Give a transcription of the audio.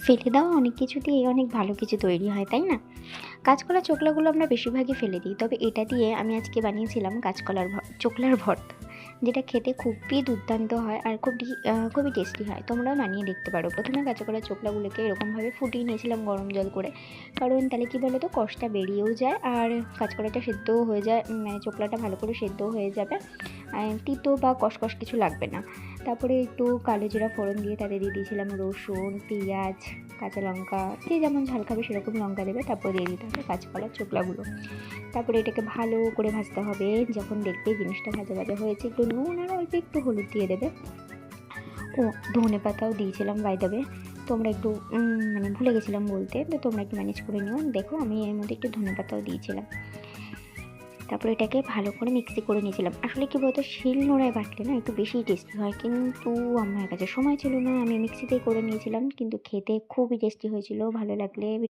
ফেলে দেওয়া অনেক কিছু দিয়েই অনেক ভালো কিছু তৈরি হয়, তাই না? কাঁচকলার চোখলাগুলো আমরা বেশিরভাগই ফেলে দিই। তবে এটা দিয়ে আমি আজকে বানিয়েছিলাম কাঁচকলার চোখলার ভর্তা, যেটা খেতে খুবই দুর্দান্ত হয় আর খুবই টেস্টি হয়। তোমরাও বানিয়ে দেখতে পারো। প্রথমে কাঁচকলার চোখলাগুলোকে এরকমভাবে ফুটিয়ে নিয়েছিলাম গরম জল করে। কারণ তাহলে কী বলো তো, কষটা বেরিয়েও যায় আর কাঁচকলাটা সেদ্ধও হয়ে যায়, মানে চোখলাটা ভালো করে সেদ্ধও হয়ে যাবে। তিতো বা কষকষ কিছু লাগবে না। তারপরে একটু কালো জিরা ফোড়ন দিয়ে তাতে দিয়ে দিয়েছিলাম রসুন, পেঁয়াজ, কাঁচা লঙ্কা, যে যেমন ঝাল খাবে সেরকম লঙ্কা দেবে। তারপর দিয়ে দিতে হবে কাঁচকলার চোখলাগুলো। তারপরে এটাকে ভালো করে ভাজতে হবে। যখন দেখবে জিনিসটা ভাজা ভাজা হয়েছে, একটু নুন আর অল্প একটু হলুদ দিয়ে দেবে। ও ধনেপাতাও দিয়েছিলাম বাই দ্য ওয়ে। তোমরা একটু মানে ভুলে গেছিলাম বলতে, তো তোমরা একটু ম্যানেজ করে নিও। দেখো আমি এর মধ্যে একটু ধনেপাতাও দিয়েছিলাম। তারপরে এটাকে ভালো করে মিক্সি করে নিয়েছিলাম। আসলে কি বলতো, শিলনোড়ায় বাটলে না একটু বেশিই টেস্টি হয়, কিন্তু আমার কাছে সময় ছিল না, আমি মিক্সিতেই করে নিয়েছিলাম। কিন্তু খেতে খুবই টেস্টি হয়েছিল। ভালো লাগলে